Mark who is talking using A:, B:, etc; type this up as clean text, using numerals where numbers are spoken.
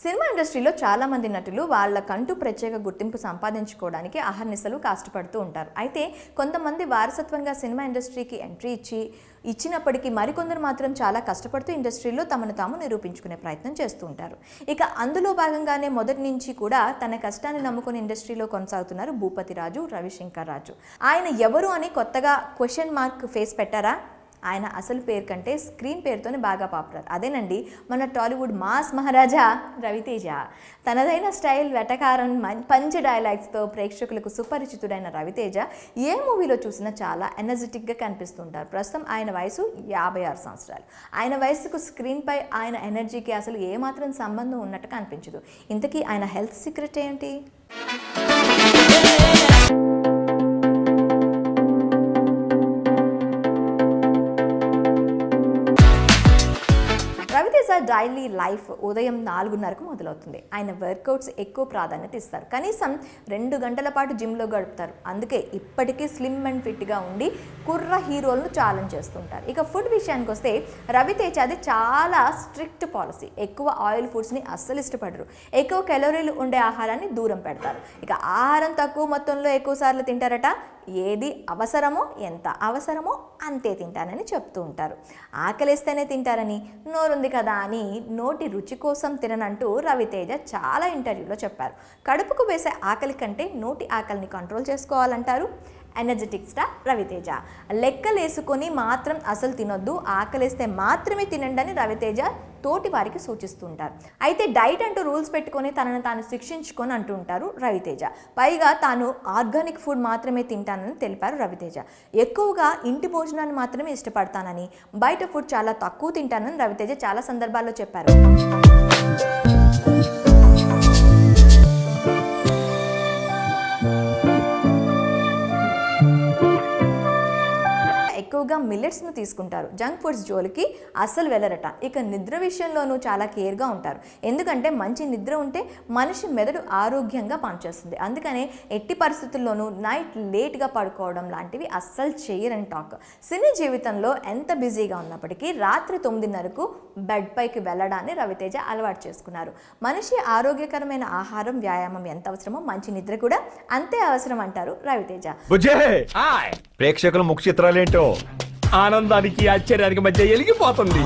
A: Cinema ఇండస్ట్రీలో చాలామంది నటులు వాళ్ళకంటూ ప్రత్యేక గుర్తింపు సంపాదించుకోవడానికి అహర్నిశలు కష్టపడుతూ ఉంటారు. అయితే కొంతమంది వారసత్వంగా సినిమా ఇండస్ట్రీకి ఎంట్రీ ఇచ్చినప్పటికీ మరికొందరు మాత్రం చాలా కష్టపడుతూ ఇండస్ట్రీలో తమను తాము నిరూపించుకునే ప్రయత్నం చేస్తూ ఉంటారు. ఇక అందులో భాగంగానే మొదటి నుంచి కూడా తన కష్టాన్ని నమ్ముకుని ఇండస్ట్రీలో కొనసాగుతున్నారు భూపతి రాజు, రవిశంకర్ రాజు. ఆయన ఎవరు అని కొత్తగా క్వశ్చన్ మార్క్ ఫేస్ పెట్టారా? ఆయన అసలు పేరు కంటే స్క్రీన్ పేరుతోనే బాగా పాపులర్. అదేనండి మన టాలీవుడ్ మాస్ మహారాజా రవితేజ. తనదైన స్టైల్, వెటకారం, పంచ్ డైలాగ్స్తో ప్రేక్షకులకు సుపరిచితుడైన రవితేజ ఏ మూవీలో చూసినా చాలా ఎనర్జెటిక్గా కనిపిస్తుంటారు. ప్రస్తుతం ఆయన వయసు 56 సంవత్సరాలు. ఆయన వయసుకు స్క్రీన్పై ఆయన ఎనర్జీకి అసలు ఏమాత్రం సంబంధం ఉన్నట్టు కనిపించదు. ఇంతకీ ఆయన హెల్త్ సీక్రెట్ ఏంటి? రవితేజ డైలీ లైఫ్ ఉదయం 4:30కు మొదలవుతుంది. ఆయన వర్కౌట్స్ ఎక్కువ ప్రాధాన్యత ఇస్తారు. కనీసం 2 గంటల పాటు జిమ్లో గడుపుతారు. అందుకే ఇప్పటికీ స్లిమ్ అండ్ ఫిట్గా ఉండి కుర్ర హీరోలను ఛాలెంజ్ చేస్తుంటారు. ఇక ఫుడ్ విషయానికి వస్తే రవితేజ అది చాలా స్ట్రిక్ట్ పాలసీ. ఎక్కువ ఆయిల్ ఫుడ్స్ని అస్సలు ఇష్టపడరు. ఎక్కువ క్యాలరీలు ఉండే ఆహారాన్ని దూరం పెడతారు. ఇక ఆహారం తక్కువ మొత్తంలో ఎక్కువ సార్లు తింటారట. ఏది అవసరమో, ఎంత అవసరమో అంతే తింటానని చెప్తూ ఉంటారు. ఆకలిస్తేనే తింటారని, నోరుంది కదా అని నోటి రుచి కోసం తిననంటూ రవితేజ చాలా ఇంటర్వ్యూలో చెప్పారు. కడుపుకు వేసే ఆకలి కంటే నోటి ఆకలిని కంట్రోల్ చేసుకోవాలంటారు ఎనర్జెటిక్ స్టార్ రవితేజ. లెక్కలేసుకొని మాత్రం అసలు తినొద్దు, ఆకలిస్తే మాత్రమే తినండి అని రవితేజ తోటి వారికి సూచిస్తుంటారు. అయితే డైట్ అంటూ రూల్స్ పెట్టుకొని తనను తాను శిక్షించుకొని అంటూ ఉంటారు రవితేజ. పైగా తాను ఆర్గానిక్ ఫుడ్ మాత్రమే తింటానని తెలిపారు రవితేజ. ఎక్కువగా ఇంటి భోజనాన్ని మాత్రమే ఇష్టపడతానని, బయట ఫుడ్ చాలా తక్కువ తింటానని రవితేజ చాలా సందర్భాల్లో చెప్పారు. ఎక్కువగా మిల్లెట్స్ను తీసుకుంటారు. జంక్ ఫుడ్స్ జోలికి అస్సలు వెళ్ళరట. ఇక నిద్ర విషయంలోనూ చాలా కేర్గా ఉంటారు. ఎందుకంటే మంచి నిద్ర ఉంటే మనిషి మెదడు ఆరోగ్యంగా పనిచేస్తుంది. అందుకనే ఎట్టి పరిస్థితుల్లోనూ నైట్ లేట్గా పడుకోవడం లాంటివి అస్సలు చేయరని టాక్. సినీ జీవితంలో ఎంత బిజీగా ఉన్నప్పటికీ రాత్రి 9:30కు బెడ్ పైకి వెళ్ళడాన్ని రవితేజ అలవాటు చేసుకున్నారు. మనిషి ఆరోగ్యకరమైన ఆహారం, వ్యాయామం ఎంత అవసరమో మంచి నిద్ర కూడా అంతే అవసరం అంటారు రవితేజ.
B: ప్రేక్షకుల ముఖ చిత్రాలేంటో
C: ఆనందానికి ఆశ్చర్యానికి మధ్య ఎలిగిపోతుంది.